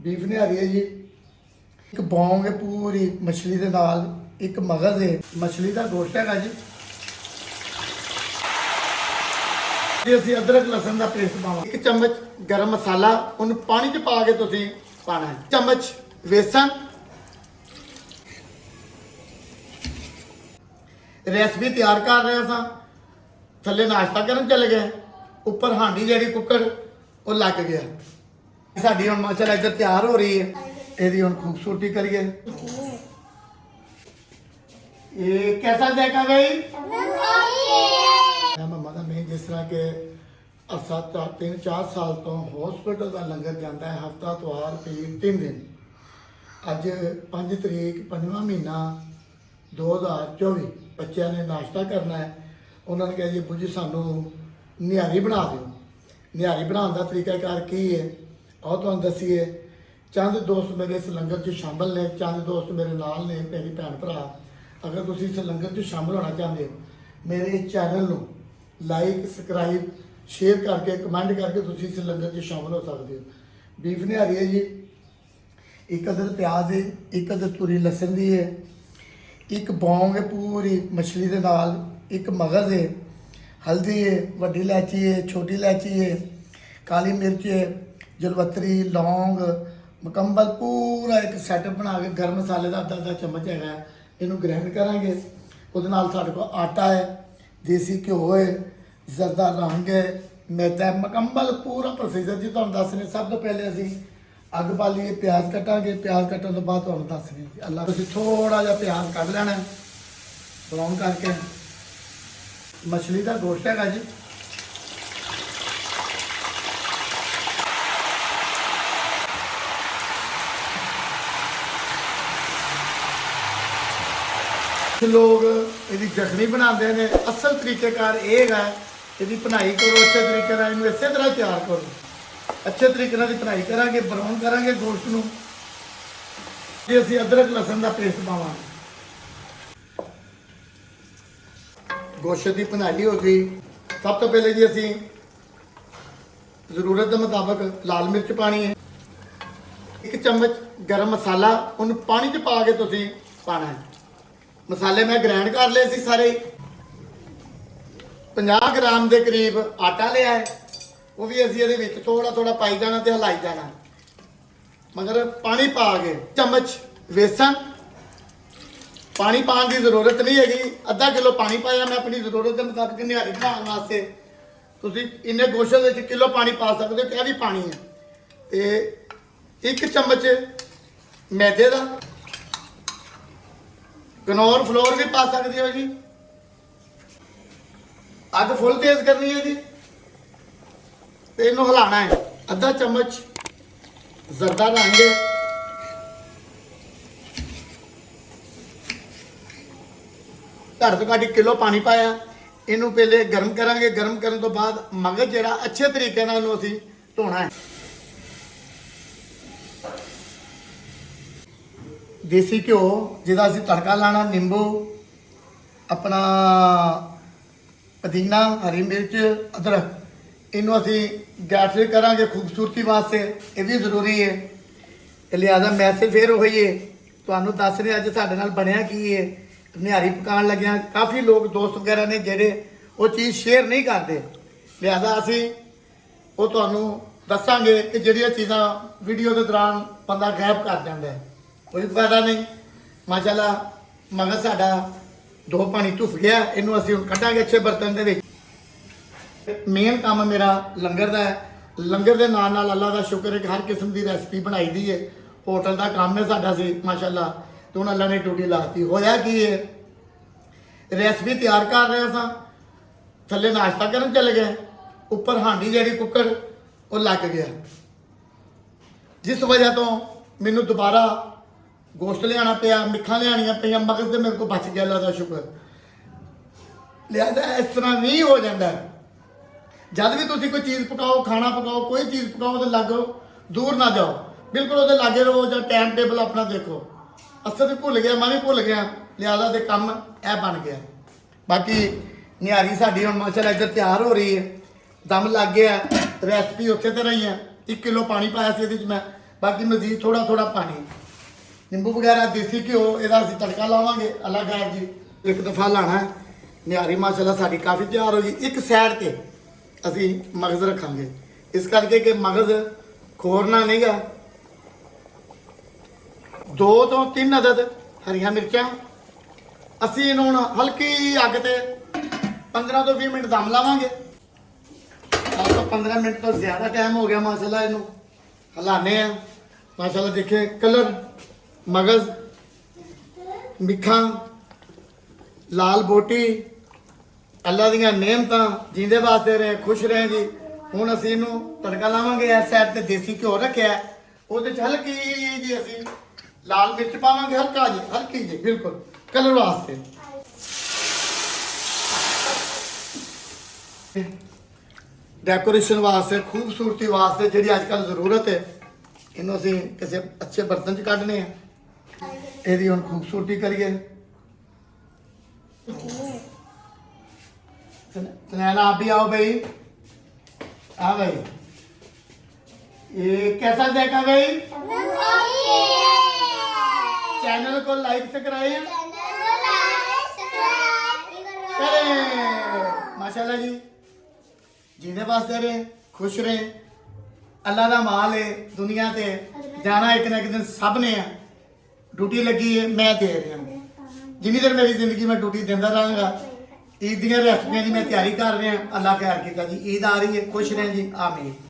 Beef निहारी है जी, एक बौंग है पूरी मछली के नाल, एक मगज है मछली का गोश्त है जी। ਅਸੀਂ अदरक लसन का पेस्ट पावा, एक चम्मच गरम मसाला उन्हें पानी च पा के तुसीं पाना है, चम्मच बेसन। रेसिपी तैयार कर रहे सा, थले नाश्ता करन चले गए, ऊपर हांडी जी कुकर वो लग गया। साडी हुण माशाअल्लाह इधर तैयार हो रही है, ਇਹਦੀ ਹੁਣ खूबसूरती करिए। ये कैसा जाएगा भाई? मम्मा का मैं जिस तरह के 3-4 साल तो हॉस्पिटल का लंगर जाता है, हफ्ता त्वार पीर 3 दिन। अज 5 तरीक 5वां महीना 2024, बच्चों ने नाश्ता करना है। उन्होंने कहा जी अबू जी सानू निहारी बना दो। निहारी बनाने का तरीकाकार की है और तुहानू दसीए। चंद दोस्त मेरे इस लंगर च शामिल ने, चंद दोस्त मेरे नाल ने, मेरी भैन भरा। अगर तुम इस लंगर च शामिल होना चाहते हो, मेरे इस चैनल को लाइक सबसक्राइब शेयर करके कमेंट करके तुम इस लंगर च शामिल हो सकते हो। बीफ निहारी है जी, एक अदर प्याज है, एक अदर तुरी लसन की है, एक बौंग है पूरी मछली के नाल, एक मगज है, हल्दी है, वड्डी इलायची है, छोटी इलायची है, काली मिर्च है, जलवतरी लौंग मुकम्मल पूरा एक सैटअप बना के गर्म मसाले का आधा चम्मच है, इनू ग्राइंड करांगे। उहदे नाल साडे कोल आटा है, देसी घ्यो है, जरदा रंग है, मैदा है, मुकम्मल पूरा प्रोसीजर जी तुहानू दसने। सब तो पहले असीं अग बालीए, प्याज कटांगे, प्याज कट्टण तो बाद तुहानू दसने। अल्लाह तुसीं थोड़ा जिहा प्याज कट लेना ब्राउन करके। मछली का गोश्त है जी, लोग यदि जखनी बनाते हैं। असल तरीकेकार ये है, यदि बनाई करो अच्छे तरीके ਨਾਲ, ਇਹਨੂੰ ਇਸੇ तरह तैयार करो। अच्छे तरीके ਨਾਲ बनाई करांगे, ब्राउन करांगे गोश्त ਨੂੰ। जी ਅਸੀਂ अदरक लसन का पेस्ट पावांगे। गोश्त की बनाई हो गई। सब तो पहले जी असी जरूरत के मुताबिक लाल मिर्च पानी है, एक चम्मच गरम मसाला उन्हें पानी च पा के तुसीं पाना है। मसाले मैं ग्राइंड कर ले सी सारे। 50 ग्राम के करीब आटा लिया है, वो भी असी ये थोड़ा थोड़ा पाई जाना तो हिलाई जाना, मगर पानी पा के। चम्मच बेसन, पानी पाने की जरूरत नहीं हैगी, आधा किलो पानी पाया मैं अपनी जरूरत के मुताबिक निहारी बनाने वास्ते। तुसीं इन्ने गोश्त में किलो पानी पा सकते हो, क्या भी पानी है। तो 1 चम्मच मैदे का, गनौर फ्लोर भी पा सकते हो जी। अग फुल तेज करनी है जी, तो इनू हिलाना है। आधा चम्मच जरदा रंग, घट तो घट किलो पानी पाया। इनू पहले गर्म करांगे, गर्म करने तो बाद मगज जिहड़ा अच्छे तरीके नाल इनू असीं धोना है। देसी घ्यो जिहदा असीं तड़का लाना, नींबू अपना पुदीना, हरी मिर्च, अदरक, इनू असीं गैस से करांगे खूबसूरती वास्ते, ये भी जरूरी है। लिहाजा मैसेज फिर वही है, तुहानू दस रहे अज साडे नाल बनिया की है। निहारी पकान लग्या काफ़ी लोग दोस्त वगैरह ने जेडे वो चीज़ शेयर नहीं करते, लिहाजा असीं वो तुहानू दसांगे कि जिहड़ियां चीज़ां वीडियो के दौरान बंदा गायब कर जाता है, कोई फायदा नहीं। माशाअल्लाह मगज साडा 2 पानी धुफ गया, इनू असीं हुण कड्डांगे अच्छे बर्तन दे विच। मेन काम मेरा लंगर का है। लंगर के नाल नाल अल्लाह का शुक्र है कि हर किस्म की रेसिपी बनाई दी है। होटल का काम है साडा सी माशाअल्लाह, तो हुण अल्लाह ने ड्यूटी लाती। होया की है, रेसिपी तैयार कर रहे सा, थले नाश्ता करन चले गए, ऊपर हांडी जी कुकर वो लग गया, जिस वजह तो मैनू दोबारा गोश्त लिया पिया, मिखा लिया पिया, मगज से मेरे को बच गया, अल्लाह का शुक्र। लिहाजा इस तरह नहीं हो जाता। जब भी तुम कोई चीज़ पकाओ, खाना पकाओ, कोई चीज़ पकाओ तो लागो दूर ना जाओ, बिल्कुल वो लागे रहो, जो टाइम टेबल अपना देखो। असर भी भुल गया, मैं भी भुल गया, लिहाजा तो काम यह बन गया। बाकी निहारी साडी हुण माशाअल्लाह इधर तैयार हो रही है, दम लग गया। रेसिपी उस तरह ही है। 1 किलो पानी पाया सी, मैं ਬਾਕੀ ਮਜ਼ੀਦ ਥੋੜਾ ਥੋੜਾ ਪਾਣੀ, ਨਿੰਬੂ ਵਗੈਰਾ, ਦੇਸੀ ਘਿਓ, ਇਹਦਾ ਅਸੀਂ ਤੜਕਾ ਲਾਵਾਂਗੇ ਅਲੱਗ ਹੈ ਜੀ। ਇੱਕ ਦਫਾ ਲਾਣਾ ਹੈ। ਨਿਹਾਰੀ ਮਾਸ਼ਾਅੱਲਾ ਸਾਡੀ ਕਾਫੀ ਤਿਆਰ ਹੋ ਗਈ। ਇੱਕ ਸਾਈਡ ਤੇ ਅਸੀਂ ਮਗਜ਼ ਰੱਖਾਂਗੇ, ਇਸ ਕਰਕੇ ਕਿ ਮਗਜ਼ ਖੋਰਨਾ ਨਹੀਂਗਾ। 2 ਤੋਂ 3 ਅਦਦ ਹਰੀਆਂ ਮਿਰਚਾਂ। ਅਸੀਂ ਇਹਨੂੰ ਹੁਣ ਹਲਕੀ ਅੱਗ ਤੇ 15 ਤੋਂ 20 ਮਿੰਟ ਦਮ ਲਾਵਾਂਗੇ। ਅੱਜ ਤੋਂ 15 ਮਿੰਟ ਤੋਂ ਜ਼ਿਆਦਾ ਟਾਈਮ ਹੋ ਗਿਆ ਮਾਸ਼ਾਅੱਲਾ। ਇਹਨੂੰ ਹਲਾਣੇ ਆ ਮਾਸ਼ਾਅੱਲਾ। ਦੇਖੇ ਕਲਰ, ਮਗਜ਼, ਮਿੱਠਾ, ਲਾਲ ਬੋਟੀ, ਅੱਲਾ ਦੀਆਂ ਨਿਹਮਤਾਂ ਜਿੰਦੇ ਵਾਸਤੇ ਰਹੇ, ਖੁਸ਼ ਰਹੇ ਜੀ। ਹੁਣ ਅਸੀਂ ਇਹਨੂੰ ਤੜਕਾ ਲਾਵਾਂਗੇ। ਇਸ ਸਾਈਡ ਤੇ ਦੇਸੀ ਘਿਓ ਰੱਖਿਆ, ਉਹਦੇ ਚ ਹਲਕੀ ਜੀ ਅਸੀਂ ਲਾਲ ਮਿਰਚ ਪਾਵਾਂਗੇ, ਹਲਕਾ ਜੀ, ਹਲਕੀ ਜੀ, ਬਿਲਕੁਲ ਕਲਰ ਵਾਸਤੇ। ਡੈਕੋਰੇਸ਼ਨ ਵਾਸਤੇ, ਖੂਬਸੂਰਤੀ ਵਾਸਤੇ ਜਿਹੜੀ ਅੱਜ ਕੱਲ ਜ਼ਰੂਰਤ ਹੈ, ਇਹਨੂੰ ਅਸੀਂ ਕਿਸੇ ਅੱਛੇ ਬਰਤਨ 'ਚ ਕੱਢਨੇ ਆ। ਇਹਦੀ ਹੁਣ ਖੂਬਸੂਰਤੀ ਕਰੀਏ। सुनैना आप भी आओ भाई। हाँ भाई, ये कैसा देखा भाई? चैनल को लाइक से कराए माशाल्लाह जी। जीने वास्ते रहे, खुश रहे। अल्लाह का माल है, दुनिया ते जाना एक ना एक दिन सब ने है। ड्यूटी लगी है, मैं दे रहा हूँ। जिन्नी देर मेरी जिंदगी में ड्यूटी देता रहूँगा। ईद दी रेसिपियां की मैं तैयारी कर रहा। अल्लाह खैर कीता जी। ईद आ रही है, खुश रहें जी, आमीन।